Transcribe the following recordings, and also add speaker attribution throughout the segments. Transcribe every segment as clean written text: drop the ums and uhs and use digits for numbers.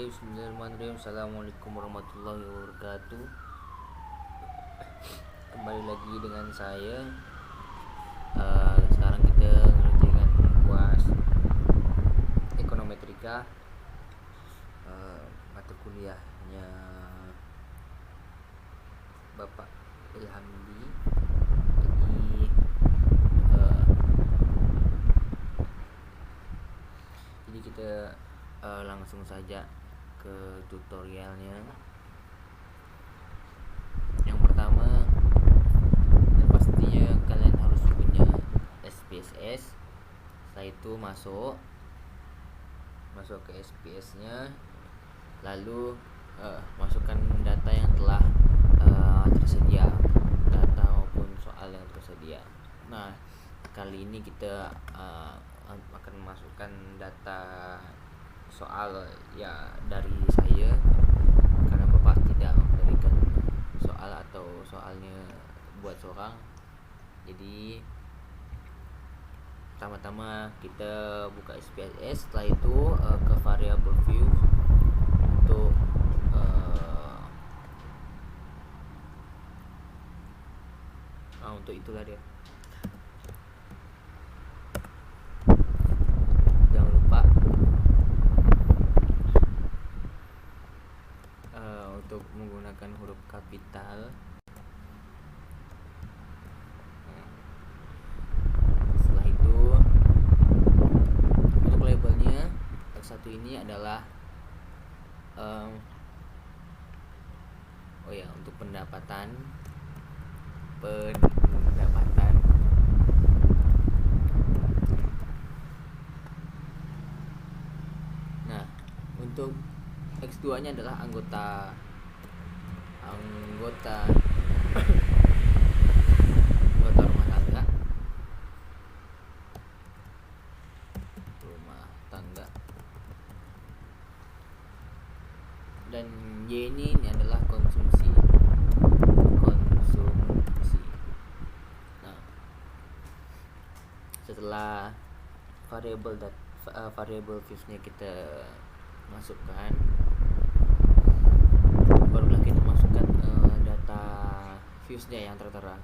Speaker 1: Bismillahirrahmanirrahim. Assalamualaikum warahmatullahi wabarakatuh. Kembali lagi dengan saya. Sekarang kita mengerjakan kuas ekonometrika, mata kuliahnya Bapak Ilhamdi. Jadi kita langsung saja ke tutorialnya. Yang pertama, pastinya kalian harus punya SPSS. Setelah itu masuk ke SPS nya, lalu masukkan data yang telah tersedia, data maupun soal yang tersedia. Nah, kali ini kita akan masukkan data soal ya dari saya, karena Bapak tidak memberikan soal atau soalnya buat seorang. Jadi pertama-tama kita buka SPSS, setelah itu ke variable view untuk itulah dia. Jangan lupa untuk menggunakan huruf kapital. Setelah itu untuk labelnya, X1 ini adalah untuk pendapatan. Nah, untuk X2 nya adalah anggota rumah tangga. Dan Y ini adalah konsumsi. Nah, setelah variable views-nya kita masukkan, barulah kita masukkan data views-nya yang tertera.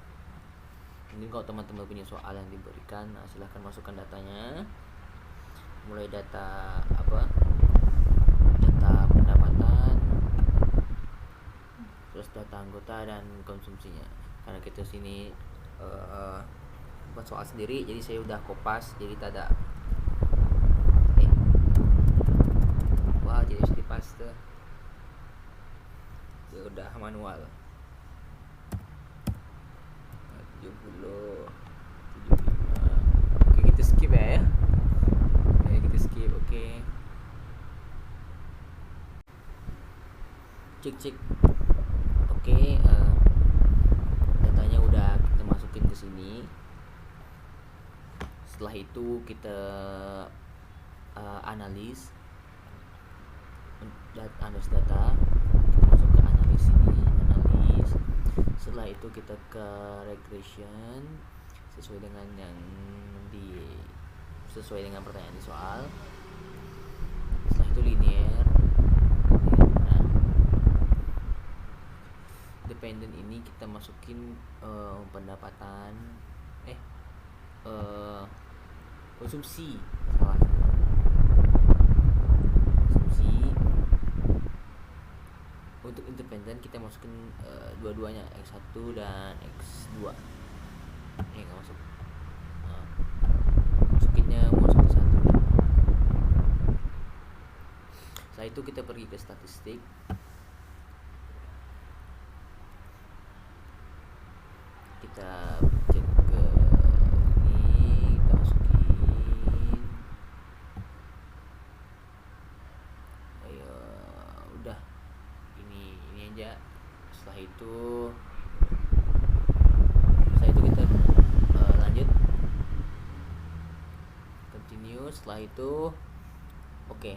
Speaker 1: Mungkin kalau teman-teman punya soal yang diberikan, silahkan masukkan datanya, mulai data pendapatan, terus data anggota dan konsumsinya. Karena kita sini buat soal sendiri, jadi saya udah kopas, jadi tak ada jadi harus dipaste, ya udah manual. 70 75. Oke, kita skip ya. Kita skip. Oke. Cek. Oke, datanya udah kita masukin ke sini. Setelah itu kita analis data, kita masuk ke analis ini, setelah itu kita ke regression sesuai dengan pertanyaan di soal. Setelah itu linear. Nah, dependent ini kita masukin pendapatan konsumsi. Untuk independen kita masukin dua-duanya, X1 dan X2. Ini nggak masuk. Masukinnya mau satu-satu. Setelah itu kita pergi ke statistik. Kita cek ke ini, kita masukin. Udah. Ini aja. Setelah itu kita lanjut continue. Setelah itu oke.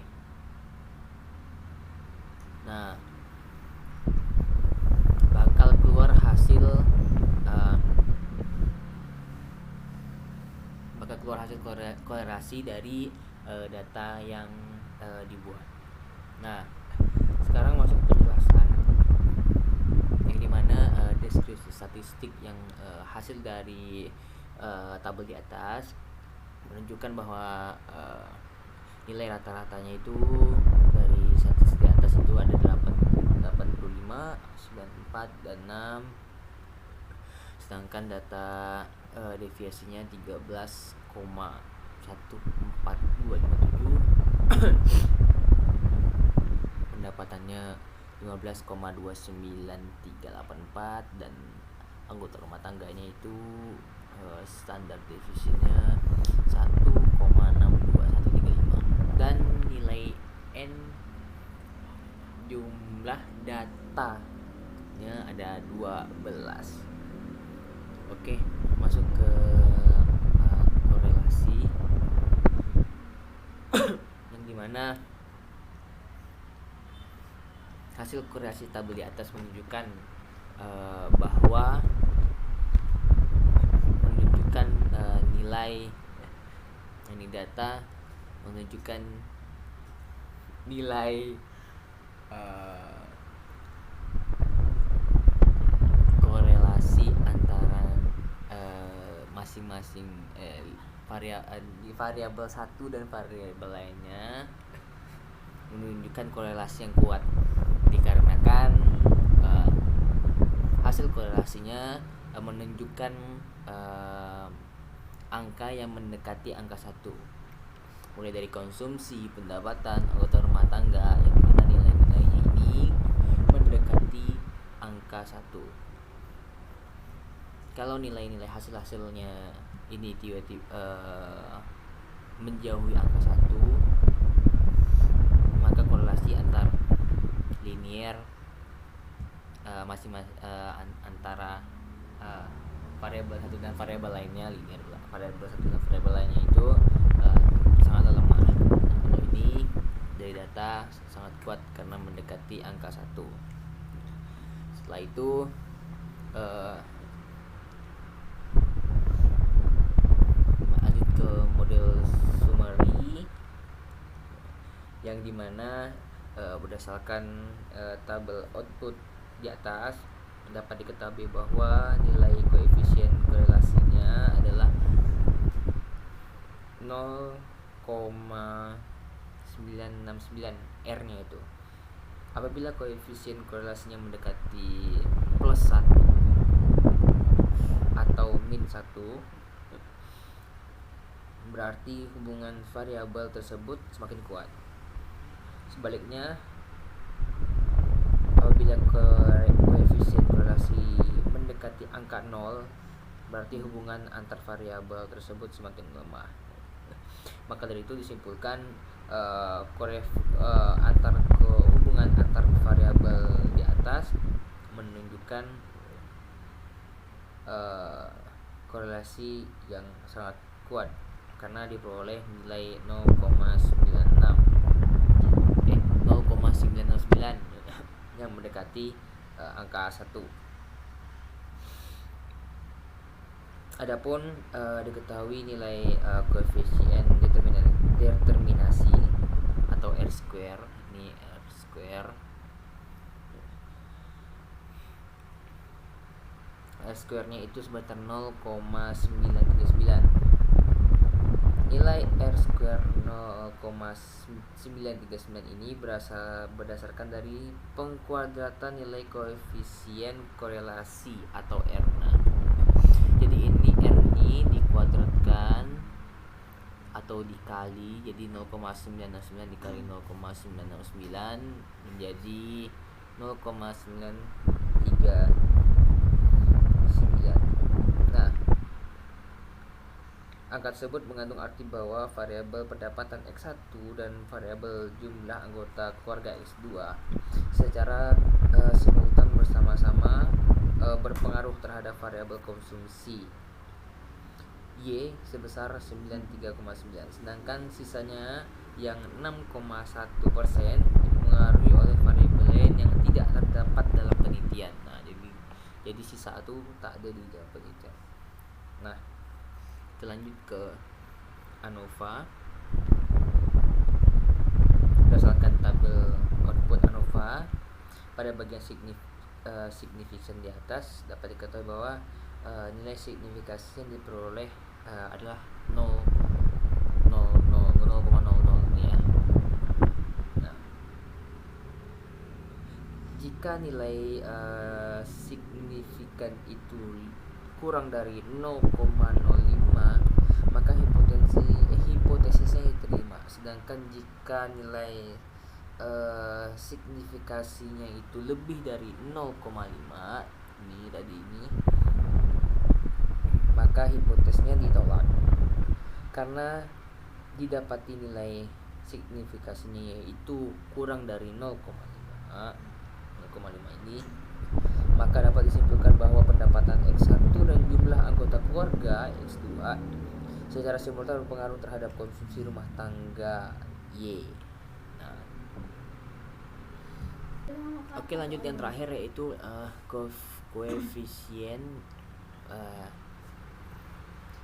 Speaker 1: Nah, bakal keluar hasil kolerasi dari data yang dibuat. Nah, sekarang masuk penjelasan yang dimana deskripsi statistik yang hasil dari tabel di atas menunjukkan bahwa nilai rata-ratanya itu dari statistik di atas itu ada 85, 94, dan 6, sedangkan data deviasinya 13,14257 pendapatannya 15,29384 dan anggota rumah tangganya itu standar defisitnya 1,62135 dan nilai N jumlah datanya ada 12. Oke, masuk ke korelasi yang dimana hasil korelasi tabel di atas menunjukkan bahwa nilai ini data menunjukkan nilai korelasi antara masing-masing variabel satu dan variabel lainnya menunjukkan korelasi yang kuat dikarenakan hasil korelasinya menunjukkan angka yang mendekati angka 1 mulai dari konsumsi, pendapatan, anggota rumah tangga yang dimana nilai-nilainya ini mendekati angka 1. Kalau nilai-nilai hasil-hasilnya ini tiba-tiba menjauhi angka 1, maka korelasi antar linier antara variabel satu dan variabel lainnya linear variabel satu dan variabel lainnya itu sangatlah lemah. Kalau ini dari data sangat kuat karena mendekati angka 1. Setelah itu lanjut ke model summary yang dimana berdasarkan tabel output di atas dapat diketahui bahwa nilai koefisien korelasinya adalah 0,969 R-nya itu. Apabila koefisien korelasinya mendekati plus 1 atau min 1, berarti hubungan variabel tersebut semakin kuat. Sebaliknya, apabila koefisien korelasi mendekati angka 0, berarti hubungan antar variabel tersebut semakin lemah. Maka dari itu disimpulkan hubungan antar variabel di atas menunjukkan korelasi yang sangat kuat karena diperoleh nilai 0,909 yang mendekati angka 1. Adapun diketahui nilai koefisien determinasi atau R square, ini R square-nya itu sebesar 0,939. Nilai R square 0,939 ini berdasarkan dari pengkuadratan nilai koefisien korelasi atau R-nya. Jadi ini R ini dikuadratkan atau dikali, jadi 0,969 dikali 0,909 menjadi 0,939. Nah, angka tersebut mengandung arti bahwa variabel pendapatan X1 dan variabel jumlah anggota keluarga X2 secara simultan bersama-sama berpengaruh terhadap variabel konsumsi Y sebesar 93,9, sedangkan sisanya yang 6,1% dipengaruhi oleh variabel lain yang tidak terdapat dalam penelitian. Nah, jadi sisa itu tak ada di dalam penelitian. Nah, kita lanjut ke ANOVA. Berdasarkan tabel output ANOVA, pada bagian signifikan di atas dapat diketahui bahwa nilai signifikasi yang diperoleh adalah 0,00 ini ya. Nah, jika nilai signifikan itu kurang dari 0,05 maka hipotesisnya diterima. Sedangkan jika nilai signifikasinya itu lebih dari 0,5 ini maka hipotesnya ditolak karena didapati nilai signifikasinya yaitu kurang dari 0,5 ini, maka dapat disimpulkan bahwa pendapatan X1 dan jumlah anggota keluarga X2 secara simultan berpengaruh terhadap konsumsi rumah tangga Y. Nah, oke, lanjut yang terakhir yaitu koefisien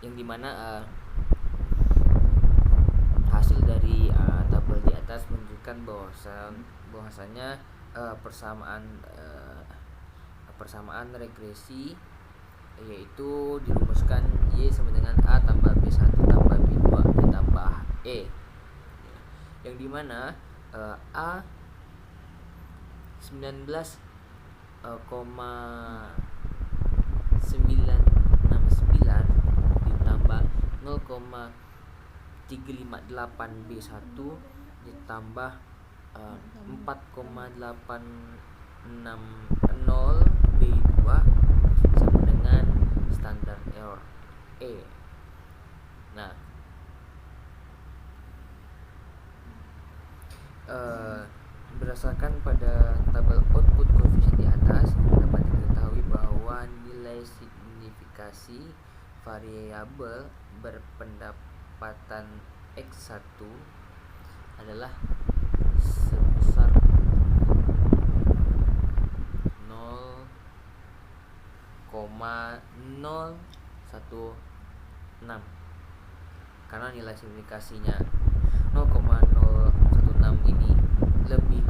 Speaker 1: yang dimana hasil dari tabel di atas menunjukkan bahwasanya persamaan regresi yaitu dirumuskan Y sama dengan A tambah B1 tambah B2 ditambah E, yang dimana A 19,969 ditambah 0,358 B1 ditambah 4,860 B2 sama dengan standar error E. Nah, berdasarkan pada tabel output koefisien di atas dapat diketahui bahwa nilai signifikasi variabel berpendapatan X1 adalah sebesar 0,016 karena nilai signifikasinya 0,016 ini lebih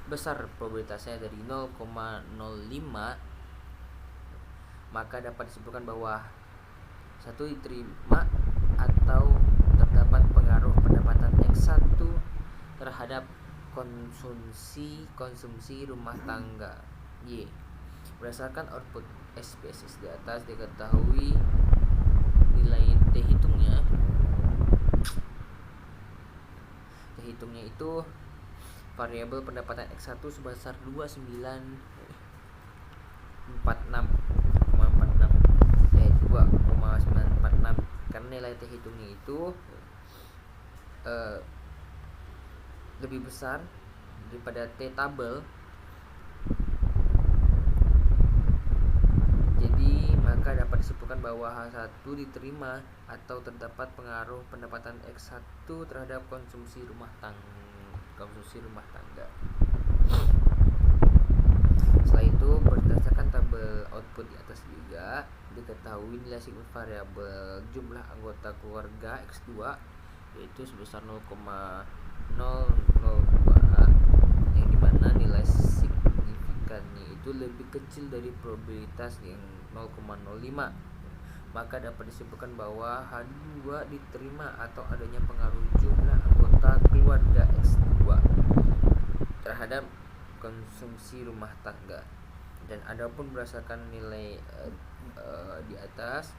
Speaker 1: besar probabilitasnya dari 0,05, maka dapat disimpulkan bahwa satu diterima atau terdapat pengaruh pendapatan X1 terhadap konsumsi rumah tangga Y. Berdasarkan output SPSS di atas diketahui nilai T hitungnya itu variabel pendapatan X1 sebesar 2946,46 2,946 karena nilai T hitungnya itu lebih besar daripada T tabel. Jadi maka dapat disimpulkan bahwa H1 diterima atau terdapat pengaruh pendapatan X1 terhadap konsumsi rumah tangga. Setelah itu berdasarkan tabel output di atas juga diketahui nilai signifikan variabel jumlah anggota keluarga X2 yaitu sebesar 0,002 yang dimana nilai signifikannya itu lebih kecil dari probabilitas yang 0,05, maka dapat disimpulkan bahwa H2 diterima atau adanya pengaruh jumlah anggota keluarga X2 terhadap konsumsi rumah tangga. Dan adapun berdasarkan nilai di atas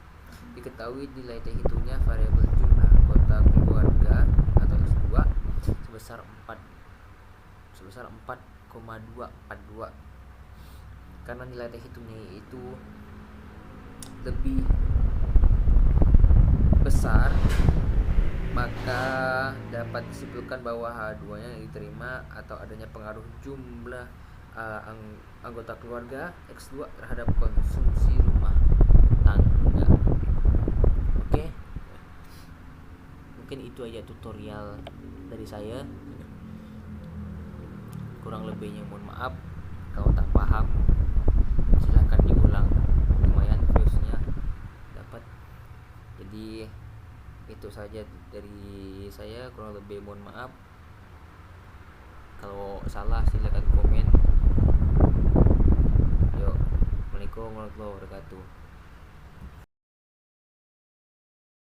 Speaker 1: diketahui nilai T hitungnya variabel jumlah anggota keluarga atau X2 sebesar 4,242 karena nilai T hitungnya itu lebih besar, maka dapat disimpulkan bahwa H2 nya diterima atau adanya pengaruh jumlah anggota keluarga X2 terhadap konsumsi rumah tangga. Oke, mungkin itu aja tutorial dari saya. Kurang lebihnya mohon maaf. Kalau tak paham silahkan diulang, lumayan viewsnya dapat. Jadi itu saja dari saya, kurang lebih mohon maaf. Kalau salah silakan komen. warahmatullahi wabarakatuh.